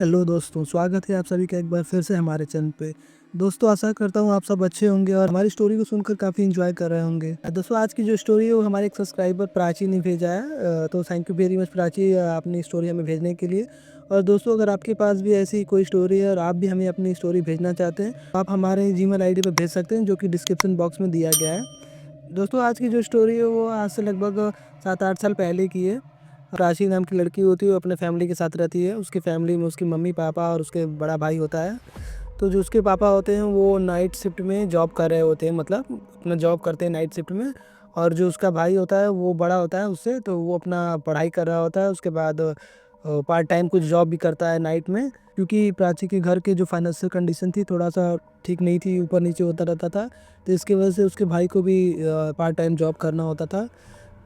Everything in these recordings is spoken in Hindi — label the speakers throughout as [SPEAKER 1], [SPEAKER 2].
[SPEAKER 1] हेलो दोस्तों, स्वागत है आप सभी का एक बार फिर से हमारे चैनल पे। दोस्तों आशा करता हूँ आप सब अच्छे होंगे और हमारी स्टोरी को सुनकर काफ़ी एंजॉय कर रहे होंगे। दोस्तों आज की जो स्टोरी है वो हमारे एक सब्सक्राइबर प्राची ने भेजा है। तो thank you very much Prachi, अपनी स्टोरी हमें भेजने के लिए। और दोस्तों अगर आपके पास भी ऐसी कोई स्टोरी है और आप भी हमें अपनी स्टोरी भेजना चाहते हैं तो आप हमारे जीमेल आईडी पर भेज सकते हैं, जो कि डिस्क्रिप्शन बॉक्स में दिया गया है। दोस्तों आज की जो स्टोरी है वो आज से लगभग 7-8 साल पहले की है। प्राची नाम की लड़की होती है, वो अपने फैमिली के साथ रहती है। उसकी फैमिली में उसकी मम्मी पापा और उसके बड़ा भाई होता है। तो जो उसके पापा होते हैं वो नाइट शिफ्ट में जॉब कर रहे होते हैं, मतलब अपना जॉब करते हैं नाइट शिफ्ट में। और जो उसका भाई होता है वो बड़ा होता है उससे, तो वो अपना पढ़ाई कर रहा होता है। उसके बाद पार्ट टाइम कुछ जॉब भी करता है नाइट में, क्योंकि प्राची के घर के जो फाइनेंशियल कंडीशन थी थोड़ा सा ठीक नहीं थी, ऊपर नीचे होता रहता था। तो इसकी वजह से उसके भाई को भी पार्ट टाइम जॉब करना होता था।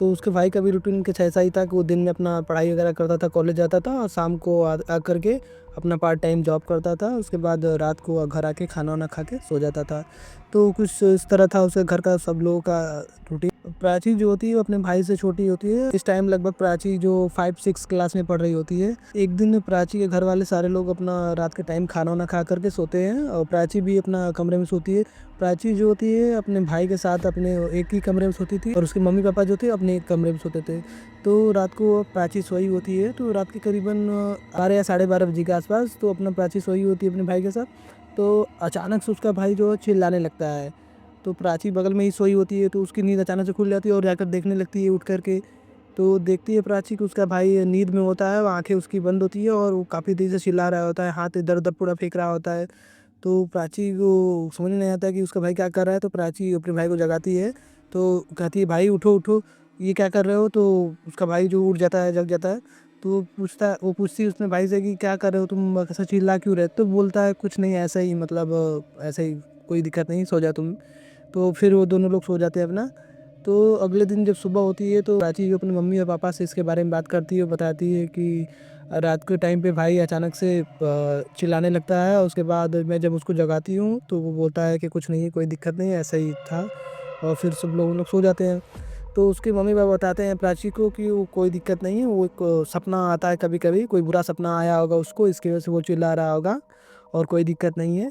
[SPEAKER 1] तो उसके भाई का भी रूटीन कुछ ऐसा ही था कि वो दिन में अपना पढ़ाई वगैरह करता था, कॉलेज जाता था और शाम को आ करके अपना पार्ट टाइम जॉब करता था। उसके बाद रात को घर आके खाना वाना खा के सो जाता था। तो कुछ इस तरह था उसके घर का सब लोगों का रूटीन। प्राची जो होती है वो अपने भाई से छोटी होती है। इस टाइम लगभग प्राची जो 5-6 क्लास में पढ़ रही होती है। एक दिन प्राची के घर वाले सारे लोग अपना रात के टाइम खाना वाना खा करके सोते हैं और प्राची भी अपना कमरे में सोती है। प्राची जो होती है अपने भाई के साथ अपने एक ही कमरे में सोती थी और उसके मम्मी पापा जो थे अपने एक कमरे में सोते थे। तो रात को प्राची सोई होती है, तो रात के करीबन 12 या 12:30 बजे के आसपास तो अपना प्राची सोई होती है अपने भाई के साथ। तो अचानक से उसका भाई जो है चिल्लाने लगता है। तो प्राची बगल में ही सोई होती है, तो उसकी नींद अचानक से खुल जाती है और जाकर देखने लगती है उठ करके। तो देखती है प्राची कि उसका भाई नींद में होता है, आंखें उसकी बंद होती है और वो काफ़ी तेज़ से चिल्ला रहा होता है, हाथ इधर उधर पूरा फेंक रहा होता है। तो प्राची को समझ में नहीं आता कि उसका भाई क्या कर रहा है। तो प्राची अपने भाई को जगाती है, तो कहती है भाई उठो उठो, ये क्या कर रहे हो। तो उसका भाई जो उठ जाता है, जग जाता है। तो वो पूछती है उसने भाई से कि क्या कर रहे हो तुम, ऐसा चिल्ला क्यों रहे। तो बोलता है कुछ नहीं, ऐसा ही, मतलब ऐसे ही, कोई दिक्कत नहीं, सो जा तुम। तो फिर वो दोनों लोग सो जाते हैं अपना। तो अगले दिन जब सुबह होती है तो प्राची जो अपने मम्मी और पापा से इसके बारे में बात करती है, बताती है कि रात के टाइम पे भाई अचानक से चिल्लाने लगता है। और उसके बाद मैं जब उसको जगाती हूँ तो वो बोलता है कि कुछ नहीं, कोई दिक्कत नहीं, ऐसा ही था। और फिर सब लोग सो जाते हैं। तो उसके मम्मी पापा बताते हैं प्राची को कि वो कोई दिक्कत नहीं है, वो एक सपना आता है कभी कभी, कोई बुरा सपना आया होगा उसको, इसकी वजह से वो चिल्ला रहा होगा और कोई दिक्कत नहीं है।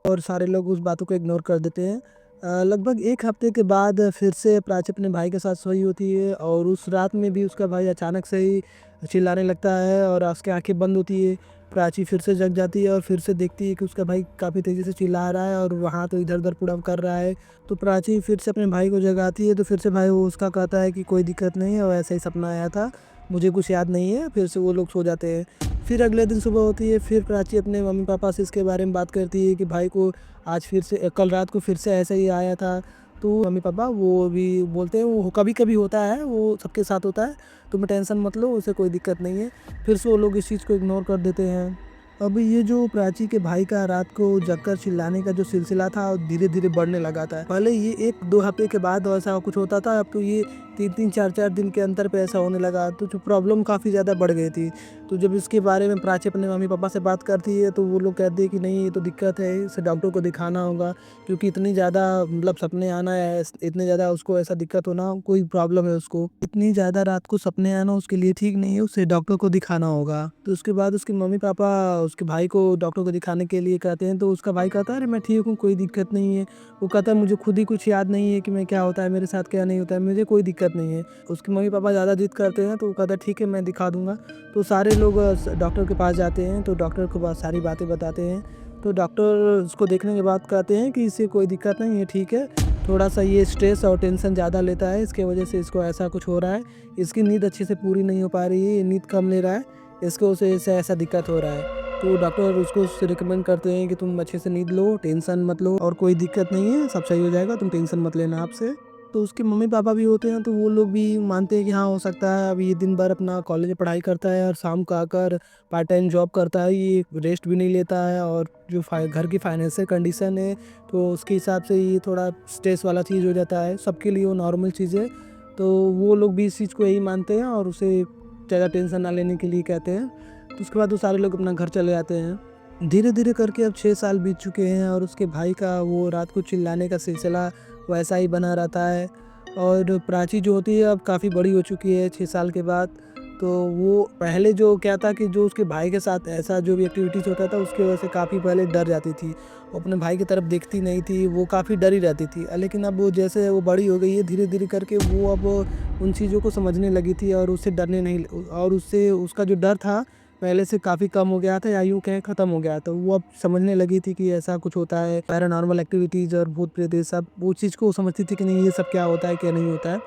[SPEAKER 1] और सारे लोग उस बातों को इग्नोर कर देते हैं। लगभग 1 हफ्ते के बाद फिर से प्राची अपने भाई के साथ सोई होती है और उस रात में भी उसका भाई अचानक से ही चिल्लाने लगता है और उसकी आंखें बंद होती है। प्राची फिर से जग जाती है और फिर से देखती है कि उसका भाई काफ़ी तेज़ी से चिल्ला रहा है और वहाँ तो इधर उधर पूरा कर रहा है। तो प्राची फिर से अपने भाई को जगाती है, तो फिर से भाई वो उसका कहता है कि कोई दिक्कत नहीं है और ऐसा ही सपना आया था, मुझे कुछ याद नहीं है। फिर से वो लोग सो जाते हैं। फिर अगले दिन सुबह होती है, फिर प्राची अपने मम्मी पापा से इसके बारे में बात करती है कि भाई को आज फिर से, कल रात को फिर से ऐसा ही आया था। तो मम्मी पापा वो भी बोलते हैं वो कभी कभी होता है, वो सबके साथ होता है, तुम टेंशन मत लो, उसे कोई दिक्कत नहीं है। फिर से वो लोग इस चीज़ को इग्नोर कर देते हैं। अब ये जो प्राची के भाई का रात को जगकर चिल्लाने का जो सिलसिला था धीरे धीरे बढ़ने लगा था। पहले ये 1-2 हफ्ते के बाद ऐसा कुछ होता था, अब तो ये 3-3 4-4 दिन के अंतर पे ऐसा होने लगा। तो जो प्रॉब्लम काफ़ी ज़्यादा बढ़ गई थी। तो जब इसके बारे में प्राची अपने मम्मी पापा से बात करती है तो वो लोग कहते हैं कि नहीं, ये तो दिक्कत है, इसे डॉक्टर को दिखाना होगा, क्योंकि इतनी ज़्यादा, मतलब सपने आना है, इतने ज़्यादा उसको ऐसा दिक्कत होना, कोई प्रॉब्लम है उसको, इतनी ज़्यादा रात को सपने आना उसके लिए ठीक नहीं है, उसे डॉक्टर को दिखाना होगा। तो उसके बाद उसके मम्मी पापा उसके भाई को डॉक्टर को दिखाने के लिए कहते हैं। तो उसका भाई कहता है अरे मैं ठीक हूँ, कोई दिक्कत नहीं है। वो कहता है मुझे खुद ही कुछ याद नहीं है कि मैं क्या होता है मेरे साथ क्या नहीं होता है, मुझे कोई दिक्कत नहीं है। उसके मम्मी पापा ज़्यादा जिद करते हैं तो वो कहता है ठीक है मैं दिखा दूंगा। तो सारे लोग डॉक्टर के पास जाते हैं, तो डॉक्टर को बहुत सारी बातें बताते हैं। तो डॉक्टर उसको देखने के बाद कहते हैं कि इसे कोई दिक्कत नहीं है, ठीक है, थोड़ा सा ये स्ट्रेस और टेंशन ज़्यादा लेता है, इसके वजह से इसको ऐसा कुछ हो रहा है, इसकी नींद अच्छे से पूरी नहीं हो पा रही है, ये नींद कम ले रहा है, इसको उसे ऐसा ऐसा दिक्कत हो रहा है। तो डॉक्टर उसको रिकमेंड करते हैं कि तुम अच्छे से नींद लो, टेंशन मत लो, और कोई दिक्कत नहीं है, सब सही हो जाएगा, तुम टेंशन मत लेना आपसे। तो उसके मम्मी पापा भी होते हैं तो वो लोग भी मानते हैं कि हाँ हो सकता है, अब ये दिन भर अपना कॉलेज में पढ़ाई करता है और शाम को आकर पार्ट टाइम जॉब करता है, ये रेस्ट भी नहीं लेता है, और जो घर की फाइनेंशियल कंडीशन है तो उसके हिसाब से ये थोड़ा स्ट्रेस वाला चीज़ हो जाता है, सबके लिए वो नॉर्मल चीज़ है। तो वो लोग भी इस चीज़ को यही मानते हैं और उसे ज़्यादा टेंशन ना लेने के लिए कहते हैं। तो उसके बाद वो सारे लोग अपना घर चले जाते हैं। धीरे धीरे करके अब 6 साल बीत चुके हैं और उसके भाई का वो रात को चिल्लाने का सिलसिला वैसा ही बना रहता है। और प्राची जो होती है अब काफ़ी बड़ी हो चुकी है 6 साल के बाद। तो वो पहले जो क्या था कि जो उसके भाई के साथ ऐसा जो भी एक्टिविटीज़ होता था उसकी वजह से काफ़ी पहले डर जाती थी। वो अपने भाई की तरफ देखती नहीं थी, वो काफ़ी डरी रहती थी। लेकिन अब वो जैसे वो बड़ी हो गई है धीरे-धीरे करके वो अब उन चीज़ों को समझने लगी थी और उससे डरने नहीं और उससे उसका जो डर था पहले से काफ़ी कम हो गया था या यूँ कहें ख़त्म हो गया था। वो अब समझने लगी थी कि ऐसा कुछ होता है, पैरानॉर्मल एक्टिविटीज़ और भूत-प्रेत ये सब वो चीज़ को समझती थी कि नहीं ये सब क्या होता है, क्या नहीं होता है।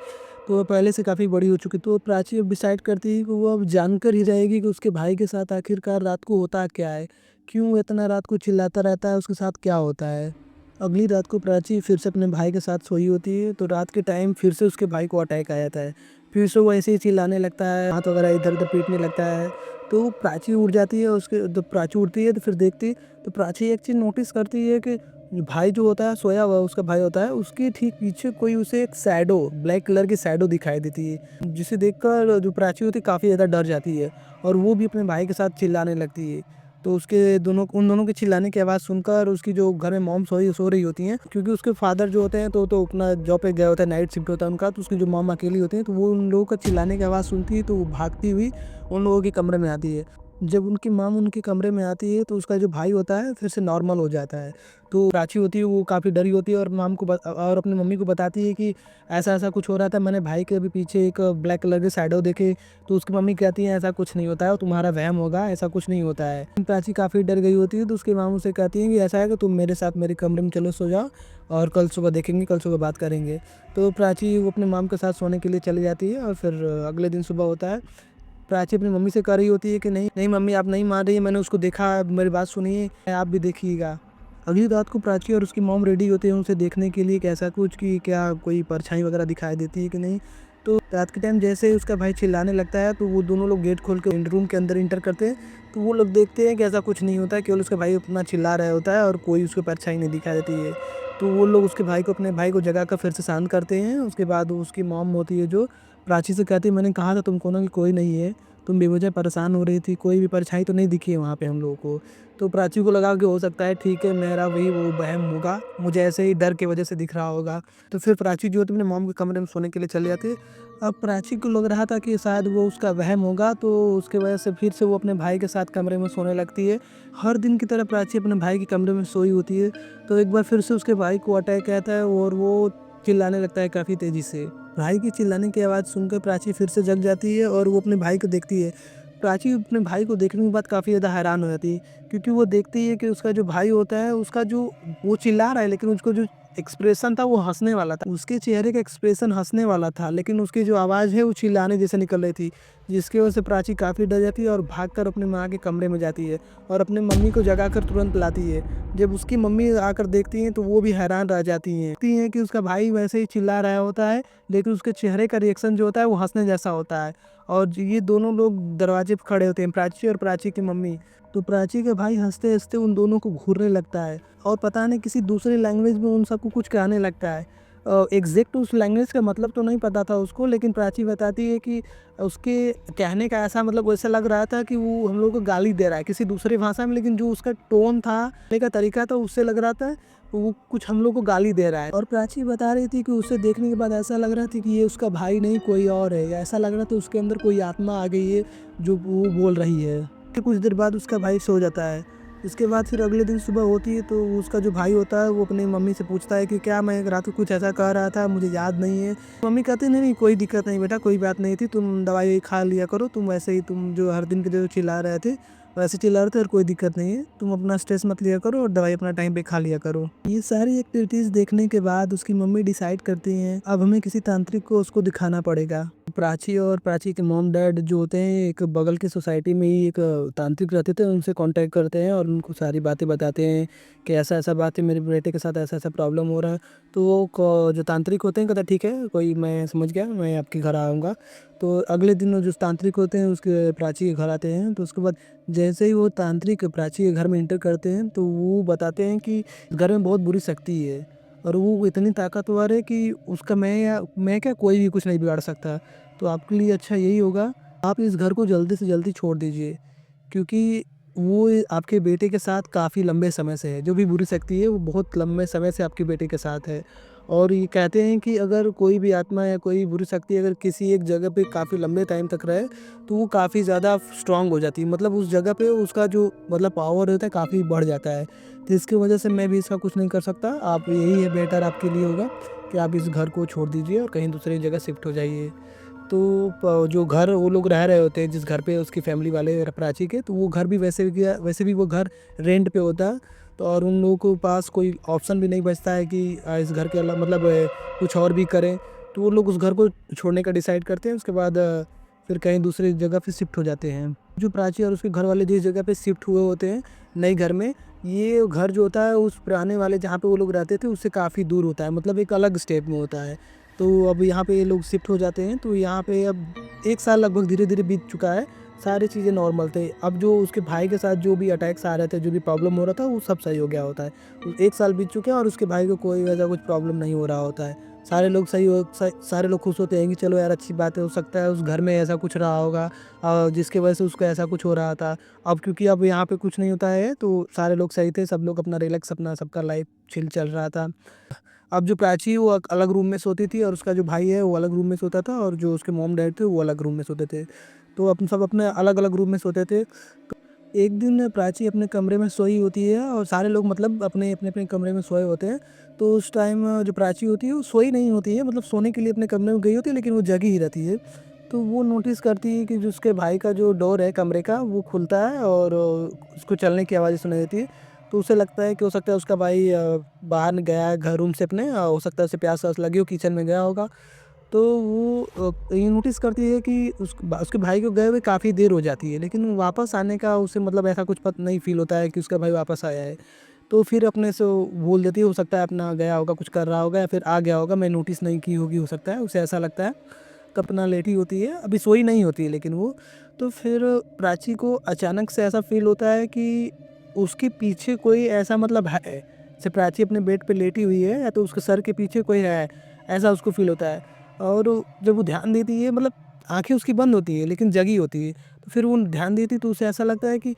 [SPEAKER 1] तो वो पहले से काफ़ी बड़ी हो चुकी तो प्राची अब डिसाइड करती है कि वो अब जानकर ही रहेगी कि उसके भाई के साथ आखिरकार रात को होता क्या है? क्यों इतना रात को चिल्लाता रहता है, उसके साथ क्या होता है? अगली रात को प्राची फिर से अपने भाई के साथ सोई होती है तो रात के टाइम फिर से उसके भाई को अटैक आ जाता है। फिर से वो ऐसे ही चिल्लाने लगता है, हाथ वगैरह इधर-उधर पीटने लगता है। तो प्राची उठ जाती है उसके जब प्राची उठती है तो फिर देखती तो प्राची एक चीज़ नोटिस करती है कि भाई जो होता है सोया हुआ उसका भाई होता है उसके ठीक पीछे कोई उसे एक शैडो ब्लैक कलर की शैडो दिखाई देती है जिसे देखकर जो प्राची होती है काफ़ी ज़्यादा डर जाती है और वो भी अपने भाई के साथ चिल्लाने लगती है। तो उसके दोनों उन दोनों के चिल्लाने की आवाज़ सुनकर उसकी जो घर में मॉम सो रही होती हैं क्योंकि उसके फादर जो होते हैं तो अपना जॉब पे गए होता है, नाइट शिफ्ट होता है उनका, तो उसकी जो मॉम अकेली होती है तो वो उन लोगों का चिल्लाने की आवाज़ सुनती है तो वो भागती हुई उन लोगों के कमरे में आती है। जब उनकी मॉम उनके कमरे में आती है तो उसका जो भाई होता है फिर से नॉर्मल हो जाता है। तो प्राची होती है वो काफ़ी डरी होती है और और अपनी मम्मी को बताती है कि ऐसा-ऐसा कुछ हो रहा था, मैंने भाई के अभी पीछे एक ब्लैक कलर की शैडो देखे। तो उसकी मम्मी कहती है ऐसा कुछ नहीं होता है, तुम्हारा वहम होगा, ऐसा कुछ नहीं होता है। प्राची काफ़ी डर गई होती है तो उसकी माँ उसे कहती है कि ऐसा है कि तुम मेरे साथ मेरे कमरे में चलो सो जाओ और कल सुबह देखेंगे, कल सुबह बात करेंगे। तो प्राची वो अपने मॉम के साथ सोने के लिए चली जाती है और फिर अगले दिन सुबह होता है। प्राची अपनी मम्मी से कह रही होती है कि नहीं, नहीं मम्मी आप नहीं मान रही हैं, मैंने उसको देखा, मेरी बात सुनिए, आप भी देखिएगा। अगली रात को प्राची और उसकी मॉम रेडी होते हैं उसे देखने के लिए कि ऐसा कुछ कि क्या कोई परछाई वगैरह दिखाई देती है कि नहीं। तो रात के टाइम जैसे ही उसका भाई चिल्लाने लगता है तो वो दोनों लोग गेट खोल के रूम के अंदर इंटर करते हैं। तो वो लोग देखते हैं कि ऐसा कुछ नहीं होता है, केवल उसका भाई अपना चिल्ला रहा होता है और कोई उसको परछाई नहीं दिखाई देती है। तो वो लोग उसके भाई को अपने भाई को जगाकर फिर से शांत करते हैं। उसके बाद उसकी मॉम होती है जो प्राची से कहती है मैंने कहा था तुमको ना कि कोई नहीं है, तुम बेवजह परेशान हो रही थी, कोई भी परछाई तो नहीं दिखी है वहाँ पे हम लोगों को। तो प्राची को लगा कि हो सकता है ठीक है मेरा वही वो वहम होगा, मुझे ऐसे ही डर की वजह से दिख रहा होगा। तो फिर प्राची जो है अपने मॉम के कमरे में सोने के लिए चली जाती है। अब प्राची को लग रहा था कि शायद वो उसका वहम होगा तो उसके वजह से फिर से वो अपने भाई के साथ कमरे में सोने लगती है। हर दिन की तरह प्राची अपने भाई के कमरे में सोई होती है तो एक बार फिर से उसके भाई को अटैक आता है और वो चिल्लाने लगता है काफ़ी तेज़ी से। भाई की चिल्लाने की आवाज़ सुनकर प्राची फिर से जग जाती है और वो अपने भाई को देखती है। प्राची अपने भाई को देखने के बाद काफ़ी ज़्यादा हैरान हो जाती है क्योंकि वो देखती है कि उसका जो भाई होता है उसका जो वो चिल्ला रहा है लेकिन उसको जो एक्सप्रेशन था वो हँसने वाला था। उसके चेहरे का एक्सप्रेशन हँसने वाला था लेकिन उसकी जो आवाज़ है वो चिल्लाने जैसे निकल रही थी, जिसकी वजह से प्राची काफ़ी डर जाती है और भागकर अपनी माँ के कमरे में जाती है और अपनी मम्मी को जगाकर तुरंत लाती है। जब उसकी मम्मी आकर देखती हैं तो वो भी हैरान रह जाती हैं। देखती हैं कि उसका भाई वैसे ही चिल्ला रहा होता है लेकिन उसके चेहरे का रिएक्शन जो होता है वो हँसने जैसा होता है और ये दोनों लोग दरवाजे पे खड़े होते हैं, प्राची और प्राची की मम्मी। तो प्राची का भाई हँसते-हँसते उन दोनों को घूरने लगता है और पता नहीं किसी दूसरी लैंग्वेज में उन सबको कुछ कहने लगता है। एग्ज़ैक्ट उस लैंग्वेज का मतलब तो नहीं पता था उसको लेकिन प्राची बताती है कि उसके कहने का ऐसा मतलब ऐसा लग रहा था कि वो हम लोग को गाली दे रहा है किसी दूसरी भाषा में, लेकिन जो उसका टोन था, बोलने का तरीका था उससे लग रहा था वो कुछ हम लोग को गाली दे रहा है। और प्राची बता रही थी कि उसे देखने के बाद ऐसा लग रहा था कि ये उसका भाई नहीं कोई और है, या ऐसा लग रहा था उसके अंदर कोई आत्मा आ गई है जो वो बोल रही है। फिर कुछ देर बाद उसका भाई सो जाता है। इसके बाद फिर अगले दिन सुबह होती है तो उसका जो भाई होता है वो अपनी मम्मी से पूछता है कि क्या मैं रात को कुछ ऐसा कह रहा था, मुझे याद नहीं है। मम्मी कहती है नहीं कोई दिक्कत नहीं बेटा, कोई बात नहीं थी, तुम दवाई खा लिया करो, तुम वैसे ही तुम जो हर दिन के जो चिल्ला रहे थे वैसे चिल्ला रहे थे और कोई दिक्कत नहीं है, तुम अपना स्ट्रेस मत लिया करो और दवाई अपना टाइम पे खा लिया करो। ये सारी एक्टिविटीज़ देखने के बाद उसकी मम्मी डिसाइड करती हैं अब हमें किसी तांत्रिक को उसको दिखाना पड़ेगा। प्राची और प्राची के मॉम डैड जो होते हैं एक बगल की सोसाइटी में ही एक तांत्रिक रहते थे, उनसे कांटेक्ट करते हैं और उनको सारी बातें बताते हैं कि ऐसा-ऐसा बात है, मेरे बेटे के साथ ऐसा-ऐसा प्रॉब्लम हो रहा है। तो वो जो तांत्रिक होते हैं कहता है ठीक है कोई, मैं समझ गया, मैं आपके घर आऊँगा। तो अगले दिन वो जो तांत्रिक होते हैं उसके प्राची के घर आते हैं। तो उसके बाद जैसे ही वो तांत्रिक प्राची के घर में एंटर करते हैं तो वो बताते हैं कि घर में बहुत बुरी शक्ति है और वो इतनी ताकतवर है कि उसका मैं क्या कोई भी कुछ नहीं बिगाड़ सकता। तो आपके लिए अच्छा यही होगा आप इस घर को जल्दी से जल्दी छोड़ दीजिए, क्योंकि वो आपके बेटे के साथ काफ़ी लंबे समय से है, जो भी बुरी शक्ति है वो बहुत लंबे समय से आपके बेटे के साथ है और ये कहते हैं कि अगर कोई भी आत्मा या कोई बुरी शक्ति अगर किसी एक जगह पे काफ़ी लंबे टाइम तक रहे तो वो काफ़ी ज़्यादा स्ट्रांग हो जाती है, मतलब उस जगह पे उसका जो मतलब पावर होता है काफ़ी बढ़ जाता है। तो इसकी वजह से मैं भी इसका कुछ नहीं कर सकता, आप यही है बेटर आपके लिए होगा कि आप इस घर को छोड़ दीजिए और कहीं दूसरी जगह शिफ्ट हो जाइए। तो जो घर वो लोग रह रहे होते हैं जिस घर पे उसकी फैमिली वाले प्राची के, तो वो घर भी वैसे भी वो घर रेंट पे होता है। तो और उन लोगों के पास कोई ऑप्शन भी नहीं बचता है कि इस घर के मतलब कुछ और भी करें। तो वो लोग उस घर को छोड़ने का डिसाइड करते हैं, उसके बाद फिर कहीं दूसरी जगह पे शिफ्ट हो जाते हैं। जो प्राची और उसके घर वाले जिस जगह पे शिफ्ट हुए होते हैं नए घर में, ये घर जो होता है उस पुराने वाले जहाँ पे वो लोग रहते थे उससे काफ़ी दूर होता है, मतलब एक अलग स्टेट में होता है। तो अब यहाँ पे ये लोग शिफ्ट हो जाते हैं, तो यहाँ पे अब 1 साल लगभग धीरे-धीरे बीत चुका है, सारी चीज़ें नॉर्मल थे। अब जो उसके भाई के साथ जो भी अटैक्स आ रहे थे, जो भी प्रॉब्लम हो रहा था, वो सब सही हो गया होता है। 1 साल बीत चुके हैं और उसके भाई को कोई वैसा कुछ प्रॉब्लम नहीं हो रहा होता है। सारे लोग खुश होते हैं कि चलो यार अच्छी बात है, हो सकता है उस घर में ऐसा कुछ रहा होगा जिसकी वजह से उसको ऐसा कुछ हो रहा था। अब क्योंकि अब यहाँ पे कुछ नहीं होता है, तो सारे लोग सही थे, सब लोग अपना रिलैक्स अपना सबका लाइफ चिल चल रहा था। अब जो प्राची वो अलग रूम में सोती थी और उसका जो भाई है वो अलग रूम में सोता था और जो उसके मॉम डैड थे वो अलग रूम में सोते थे। तो अपन सब अपने अलग-अलग रूम में सोते थे। एक दिन प्राची अपने कमरे में सोई होती है और सारे लोग मतलब अपने-अपने कमरे में सोए होते हैं। तो उस टाइम जो प्राची होती है वो सोई नहीं होती है, मतलब सोने के लिए अपने कमरे में गई होती है लेकिन वो जगी ही रहती है। तो वो नोटिस करती है कि जो उसके भाई का जो डोर है कमरे का वो खुलता है और उसको चलने की आवाज़ें सुनाई देती है। तो उसे लगता है कि हो सकता है उसका भाई बाहर गया है घर रूम से अपने, हो सकता है उसे प्यास-व्यास लगी हो किचन में गया होगा। तो वो ये नोटिस करती है कि उसके भाई को गए हुए काफ़ी देर हो जाती है, लेकिन वापस आने का उसे मतलब ऐसा कुछ नहीं फ़ील होता है कि उसका भाई वापस आया है। तो फिर अपने से वो बोल देती है हो सकता है अपना गया होगा, कुछ कर रहा होगा या फिर आ गया होगा, मैं नोटिस नहीं की होगी हो सकता है, उसे ऐसा लगता है। तो अपना लेटी होती है, अभी सोई नहीं होती है लेकिन वो। तो फिर प्राची को अचानक से ऐसा फ़ील होता है कि उसके पीछे कोई ऐसा मतलब है। जैसे प्राची अपने बेड पे लेटी हुई है या तो उसके सर के पीछे कोई है, ऐसा उसको फ़ील होता है। और जब वो ध्यान देती है मतलब आँखें उसकी बंद होती है लेकिन जगी होती है। तो फिर वो ध्यान देती है तो उसे ऐसा लगता है कि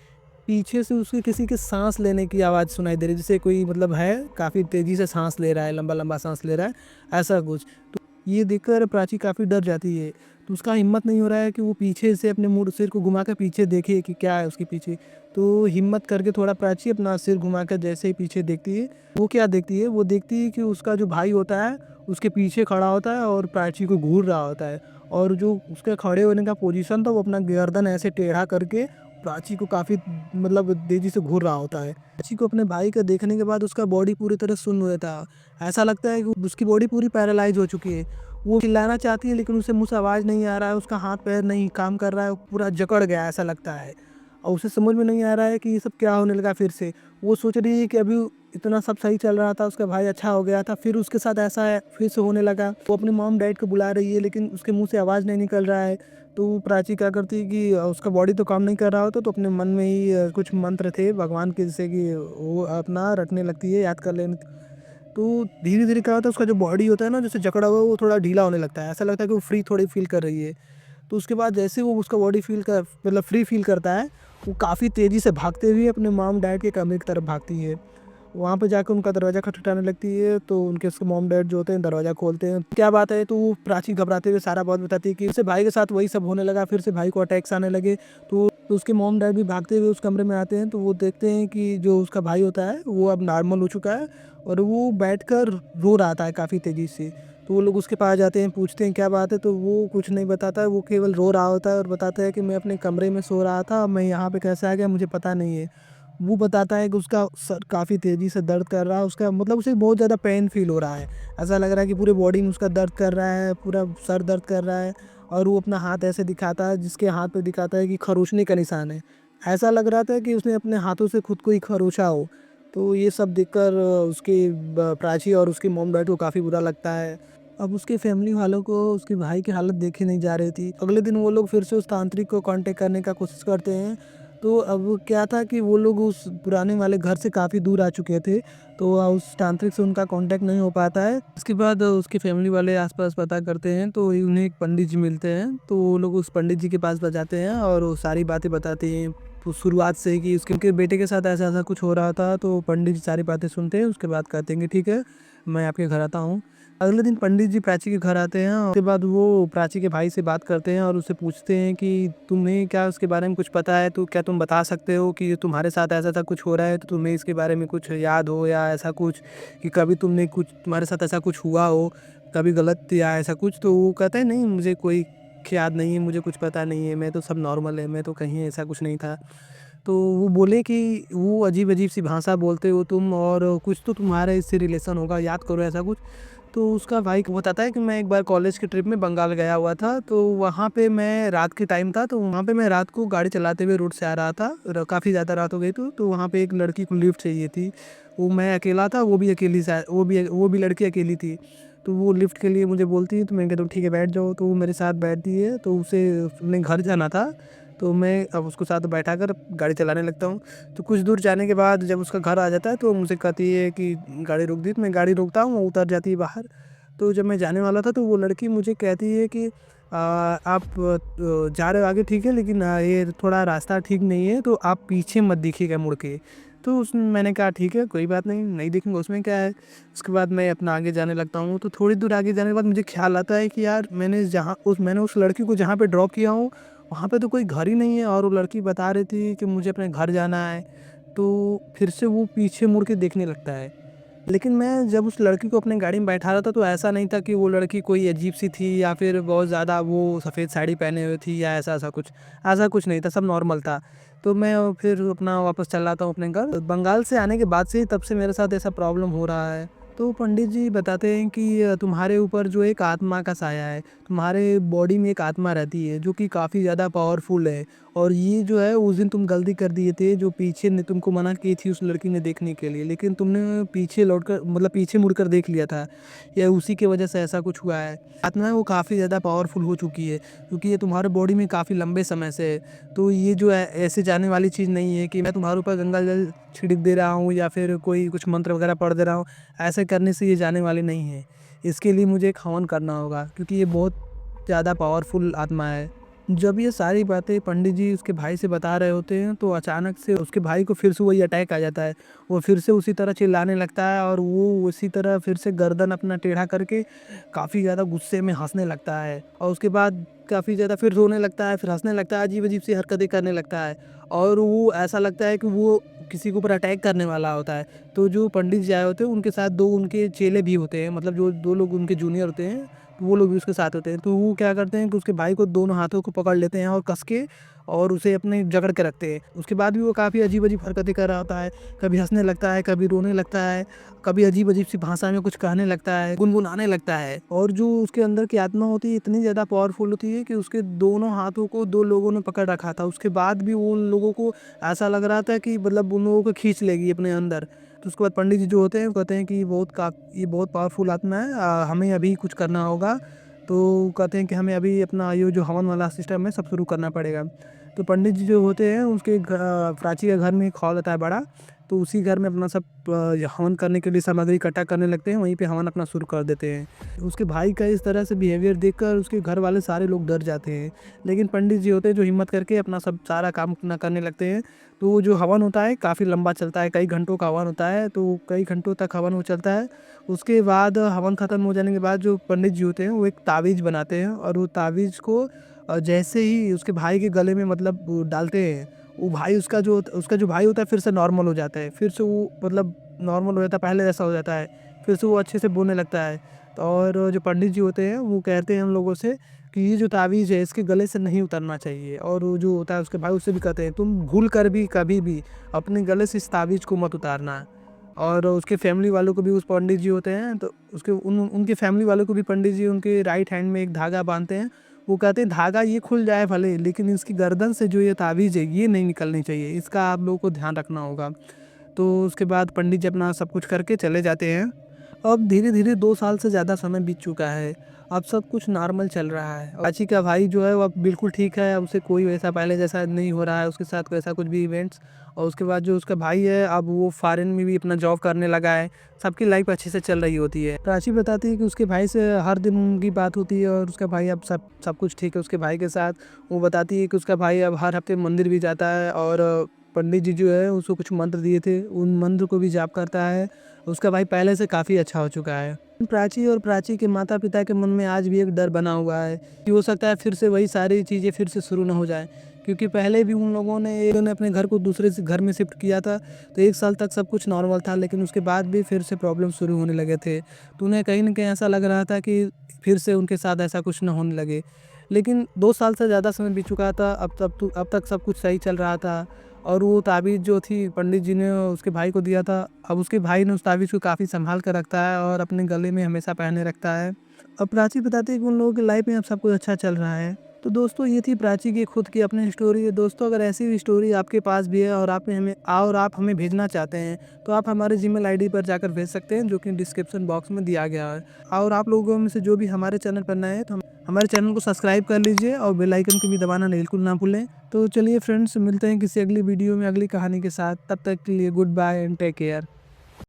[SPEAKER 1] पीछे से उसके किसी के साँस लेने की आवाज़ सुनाई दे रही है। जैसे कोई मतलब है काफ़ी तेज़ी से साँस ले रहा है, लंबा-लंबा साँस ले रहा है, ऐसा कुछ। तो ये देखकर प्राची काफ़ी डर जाती है। तो उसका हिम्मत नहीं हो रहा है कि वो पीछे से अपने मुड़ सिर को घुमा कर पीछे देखे कि क्या है उसके पीछे। तो हिम्मत करके थोड़ा प्राची अपना सिर घुमाकर जैसे ही पीछे देखती है, वो क्या देखती है? वो देखती है कि उसका जो भाई होता है उसके पीछे खड़ा होता है और प्राची को घूर रहा होता है। और जो उसके खड़े होने का पोजीशन था वो अपना गर्दन ऐसे टेढ़ा करके प्राची को काफ़ी मतलब तेज़ी से घूर रहा होता है। प्राची को अपने भाई को देखने के बाद उसका बॉडी पूरी तरह सुन्न हो जाता है। ऐसा लगता है कि उसकी बॉडी पूरी पैरालाइज़ हो चुकी है। वो चिल्लाना चाहती है लेकिन उसे मुँह से आवाज़ नहीं आ रहा है, उसका हाथ-पैर नहीं काम कर रहा है, वो पूरा जकड़ गया है ऐसा लगता है। और उसे समझ में नहीं आ रहा है कि ये सब क्या होने लगा फिर से। वो सोच रही है कि अभी इतना सब सही चल रहा था, उसका भाई अच्छा हो गया था, फिर उसके साथ ऐसा है फिर से होने लगा। वो अपने मॉम-डैड को बुला रही है लेकिन उसके मुँह से आवाज़ नहीं निकल रहा है। तो प्राची क्या करती है कि उसका बॉडी तो काम नहीं कर रहा होता तो अपने मन में ही कुछ मंत्र थे भगवान के जैसे कि वो अपना रटने लगती है, याद कर लेने। तो धीरे-धीरे क्या होता है उसका जो बॉडी होता है ना जैसे जकड़ा हुआ वो थोड़ा ढीला होने लगता है। ऐसा लगता है कि वो फ्री थोड़ी फ़ील कर रही है। तो उसके बाद जैसे वो उसका बॉडी फ़ील कर मतलब फ्री फ़ील करता है, वो काफ़ी तेज़ी से भागते हुए अपने मॉम-डैड के कमरे की तरफ भागती है। वहाँ पे जाके उनका दरवाज़ा खटखटाने लगती है, तो उनके उसके मॉम-डैड जो होते हैं दरवाज़ा खोलते हैं। क्या बात है? तो वो प्राची घबराते हुए सारा बात बताती है कि उसके भाई के साथ वही सब होने लगा, फिर से भाई को अटैक्स आने लगे। तो उसके मॉम-डैड भी भागते हुए उस कमरे में आते हैं, तो वो देखते हैं कि जो उसका भाई होता है, वो अब नॉर्मल हो चुका है और वो बैठकर रो रहा था काफ़ी तेज़ी से। तो वो लोग उसके पास जाते हैं, पूछते हैं क्या बात है? तो वो कुछ नहीं बताता है, वो केवल रो रहा होता है और बताता है कि मैं अपने कमरे में सो रहा था, मैं यहाँ पे कैसे आ गया मुझे पता नहीं है। वो बताता है कि उसका सर काफ़ी तेज़ी से दर्द कर रहा है, उसका मतलब उसे बहुत ज़्यादा पेन फ़ील हो रहा है। ऐसा लग रहा है कि पूरे बॉडी में उसका दर्द कर रहा है, पूरा सर दर्द कर रहा है और वो अपना हाथ ऐसे दिखाता है, जिसके हाथ पे दिखाता है कि खरोंचने का निशान है। ऐसा लग रहा था कि उसने अपने हाथों से खुद को ही खरोंचा हो। तो ये सब देखकर उसकी प्राची और उसकी मॉम-डैड को काफ़ी बुरा लगता है। अब उसके फैमिली वालों को उसके भाई की हालत देखी नहीं जा रही थी। अगले दिन वो लोग फिर से उस तांत्रिक को कांटेक्ट करने का कोशिश करते हैं। तो अब क्या था कि वो लोग उस पुराने वाले घर से काफ़ी दूर आ चुके थे, तो उस तांत्रिक से उनका कांटेक्ट नहीं हो पाता है। इसके बाद उसकी फैमिली वाले आस-पास पता करते हैं तो उन्हें एक पंडित जी मिलते हैं, तो वो लोग उस पंडित जी के पास जाते हैं और वो सारी बातें बताते हैं। शुरुआत से कि उसके बेटे के साथ ऐसा-ऐसा कुछ हो रहा था। तो पंडित जी सारी बातें सुनते हैं, उसके बाद कहते हैं कि ठीक है, मैं आपके घर आता हूँ। अगले दिन पंडित जी प्राची के घर आते हैं और उसके बाद वो प्राची के भाई से बात करते हैं और उससे पूछते हैं कि तुम्हें क्या उसके बारे में कुछ पता है? तो क्या तुम बता सकते हो कि तुम्हारे साथ ऐसा-ऐसा कुछ हो रहा है, तो तुम्हें इसके बारे में कुछ याद हो या ऐसा कुछ कि कभी तुम्हारे साथ ऐसा कुछ हुआ हो, कभी गलत या ऐसा कुछ? तो वो कहता है नहीं, मुझे कोई याद नहीं है, मुझे कुछ पता नहीं है, मैं तो सब नॉर्मल है, मैं तो कहीं ऐसा कुछ नहीं था। तो वो बोले कि वो अजीब-अजीब सी भाषा बोलते हो तुम और कुछ तो तुम्हारा इससे रिलेशन होगा, याद करो ऐसा कुछ। तो उसका भाई बताता है कि मैं एक बार कॉलेज की ट्रिप में बंगाल गया हुआ था, तो वहाँ पे मैं रात के टाइम था, तो वहाँ पे मैं रात को गाड़ी चलाते हुए रोड से आ रहा था। काफ़ी ज़्यादा रात हो गई तो वहाँ पे एक लड़की को लिफ्ट चाहिए थी। वो मैं अकेला था, वो भी अकेली सा वो भी लड़की अकेली थी। तो वो लिफ्ट के लिए मुझे बोलती है, तो मैंने कहा तो ठीक है बैठ जाओ, तो वो मेरे साथ बैठती है। तो उसे अपने घर जाना था, तो मैं अब उसको साथ बैठाकर गाड़ी चलाने लगता हूँ। तो कुछ दूर जाने के बाद जब उसका घर आ जाता है, तो मुझे कहती है कि गाड़ी रोक दी, तो मैं गाड़ी रोकता हूँ, वो उतर जाती है बाहर। तो जब मैं जाने वाला था, तो वो लड़की मुझे कहती है कि आप जा रहे हो आगे ठीक है, लेकिन ये थोड़ा रास्ता ठीक नहीं है, तो आप पीछे मत देखिएगा मुड़ के। तो मैंने कहा ठीक है, कोई बात नहीं, नहीं देखूँगा, उसमें क्या है। उसके बाद मैं अपना आगे जाने लगता हूँ, तो थोड़ी दूर आगे जाने के बाद मुझे ख्याल आता है कि यार मैंने उस लड़की को जहाँ पे ड्रॉप किया हूँ, वहाँ पे तो कोई घर ही नहीं है और वो लड़की बता रही थी कि मुझे अपने घर जाना है। तो फिर से वो पीछे मुड़ के देखने लगता है। लेकिन मैं जब उस लड़की को अपने गाड़ी में बैठा रहा था, तो ऐसा नहीं था कि वो लड़की कोई अजीब-सी थी या फिर बहुत ज़्यादा वो सफ़ेद साड़ी पहने हुए थी या ऐसा कुछ नहीं था, सब नॉर्मल था। तो मैं फिर अपना वापस चल आता हूँ अपने घर। बंगाल से आने के बाद से तब से मेरे साथ ऐसा प्रॉब्लम हो रहा है। तो पंडित जी बताते हैं कि तुम्हारे ऊपर जो एक आत्मा का साया है, तुम्हारे बॉडी में एक आत्मा रहती है जो कि काफ़ी ज़्यादा पावरफुल है। और ये जो है उस दिन तुम गलती कर दिए थे, जो पीछे ने तुमको मना की थी उस लड़की ने देखने के लिए, लेकिन तुमने पीछे लौटकर मतलब पीछे मुड़कर देख लिया था। या उसी की वजह से ऐसा कुछ हुआ है। आत्मा है वो काफ़ी ज़्यादा पावरफुल हो चुकी है, क्योंकि ये तुम्हारे बॉडी में काफ़ी लंबे समय से है। तो ये जो है ऐसे जाने वाली चीज़ नहीं है कि मैं तुम्हारे ऊपर गंगा जल छिड़क दे रहा हूँ या फिर कोई कुछ मंत्र वगैरह पढ़ दे रहा हूँ। ऐसे करने से ये जाने वाली नहीं है। इसके लिए मुझे एक हवन करना होगा, क्योंकि ये बहुत ज़्यादा पावरफुल आत्मा है। जब ये सारी बातें पंडित जी उसके भाई से बता रहे होते हैं, तो अचानक से उसके भाई को फिर से वही अटैक आ जाता है। वो फिर से उसी तरह चिल्लाने लगता है और वो उसी तरह फिर से गर्दन अपना टेढ़ा करके काफ़ी ज़्यादा गुस्से में हँसने लगता है। और उसके बाद काफ़ी ज़्यादा फिर रोने लगता है, फिर हँसने लगता है, अजीब-अजीब सी हरकतें करने लगता है। और वो ऐसा लगता है कि वो किसी के ऊपर अटैक करने वाला होता है। तो जो पंडित जी आए होते हैं, उनके साथ 2 उनके चेले भी होते हैं, मतलब जो 2 लोग उनके जूनियर होते हैं, तो वो लोग भी उसके साथ होते हैं। तो वो क्या करते हैं कि उसके भाई को दोनों हाथों को पकड़ लेते हैं और कस के और उसे अपने जकड़ के रखते हैं। उसके बाद भी वो काफ़ी अजीब-अजीब हरकतें कर रहा होता है। कभी हँसने लगता है, कभी रोने लगता है, कभी अजीब-अजीब सी भाषा में कुछ कहने लगता है, गुनगुनाने लगता है। और जो उसके अंदर की आत्मा होती है, इतनी ज़्यादा पावरफुल होती है कि उसके दोनों हाथों को 2 लोगों ने पकड़ रखा था। उसके बाद भी वो उन लोगों को ऐसा लग रहा था कि मतलब उन लोगों को खींच लेगी अपने अंदर। तो उसके बाद पंडित जी जो होते हैं, वो कहते हैं कि ये बहुत पावरफुल आत्मा है, हमें अभी कुछ करना होगा। तो कहते हैं कि हमें अभी अपना ये जो हवन वाला सिस्टम है सब शुरू करना पड़ेगा। तो पंडित जी जो होते हैं उसके प्राची के घर में एक हॉल होता है बड़ा, तो उसी घर में अपना सब हवन करने के लिए सामग्री इकट्ठा करने लगते हैं, वहीं पे हवन अपना शुरू कर देते हैं। उसके भाई का इस तरह से बिहेवियर देखकर उसके घर वाले सारे लोग डर जाते हैं। लेकिन पंडित जी होते हैं जो हिम्मत करके अपना सब सारा काम अपना करने लगते हैं। तो वो जो हवन होता है काफ़ी लंबा चलता है, कई घंटों का हवन होता है, तो कई घंटों तक हवन वो चलता है। उसके बाद हवन ख़त्म हो जाने के बाद जो पंडित जी होते हैं वो एक ताबीज़ बनाते हैं और वो ताबीज़ को जैसे ही उसके भाई के गले में मतलब वो डालते हैं, वो भाई उसका जो भाई होता है फिर से नॉर्मल हो जाता है। फिर से वो मतलब नॉर्मल हो जाता है, पहले जैसा हो जाता है। फिर से वो अच्छे से बोलने लगता है। तो और जो पंडित जी होते हैं वो कहते हैं हम लोगों से कि ये जो ताबीज़ है इसके गले से नहीं उतरना चाहिए। और वो जो होता है उसके भाई उससे भी कहते हैं तुम भूल कर भी कभी भी अपने गले से इस ताबीज़ को मत उतारना। और उसके फैमिली वालों को भी उस पंडित जी होते हैं, तो उसके उनके फैमिली वालों को भी पंडित जी उनके राइट हैंड में एक धागा बांधते हैं। वो कहते हैं धागा ये खुल जाए भले, लेकिन इसकी गर्दन से जो ये ताबीज़ है ये नहीं निकलनी चाहिए, इसका आप लोगों को ध्यान रखना होगा। तो उसके बाद पंडित जी अपना सब कुछ करके चले जाते हैं। अब धीरे-धीरे 2 साल से ज़्यादा समय बीत चुका है। अब सब कुछ नॉर्मल चल रहा है। प्राची का भाई जो है वो अब बिल्कुल ठीक है, अब उसे कोई वैसा पहले जैसा नहीं हो रहा है उसके साथ वैसा कुछ भी इवेंट्स। और उसके बाद जो उसका भाई है अब वो फॉरेन में भी अपना जॉब करने लगा है, सबकी लाइफ अच्छे से चल रही होती है। प्राची बताती है कि उसके भाई से हर दिन उनकी बात होती है और उसका भाई अब सब कुछ ठीक है उसके भाई के साथ। वो बताती है कि उसका भाई अब हर हफ्ते मंदिर भी जाता है और पंडित जी जो है उसको कुछ मंत्र दिए थे, उन मंत्र को भी जाप करता है। उसका भाई पहले से काफ़ी अच्छा हो चुका है। प्राची और प्राची के माता पिता के मन में आज भी एक डर बना हुआ है कि हो सकता है फिर से वही सारी चीज़ें फिर से शुरू ना हो जाए, क्योंकि पहले भी उन लोगों ने अपने घर को दूसरे से घर में शिफ्ट किया था, तो 1 साल तक सब कुछ नॉर्मल था, लेकिन उसके बाद भी फिर से प्रॉब्लम शुरू होने लगे थे। तो उन्हें कहीं न कहीं ऐसा लग रहा था कि फिर से उनके साथ ऐसा कुछ ना होने लगे। लेकिन 2 साल से ज़्यादा समय बीत चुका था, अब तक सब कुछ सही चल रहा था। और वो ताबीज़ जो थी पंडित जी ने उसके भाई को दिया था, अब उसके भाई ने उस ताबीज़ को काफ़ी सँभाल कर रखता है और अपने गले में हमेशा पहने रखता है। अब प्राची बताती है कि उन लोगों की लाइफ़ में अब सब कुछ अच्छा चल रहा है। तो दोस्तों ये थी प्राची की खुद की अपनी स्टोरी है। दोस्तों अगर ऐसी भी स्टोरी आपके पास भी है और आप हमें भेजना चाहते हैं, तो आप हमारे जीमेल आईडी पर जाकर भेज सकते हैं, जो कि डिस्क्रिप्शन बॉक्स में दिया गया है। और आप लोगों में से जो भी हमारे चैनल पर नए हैं तो हमारे चैनल को सब्सक्राइब कर लीजिए और बेल आइकन को भी दबाना बिल्कुल ना भूलें। तो चलिए फ्रेंड्स, मिलते हैं किसी अगली वीडियो में अगली कहानी के साथ। तब तक के लिए goodbye and take care.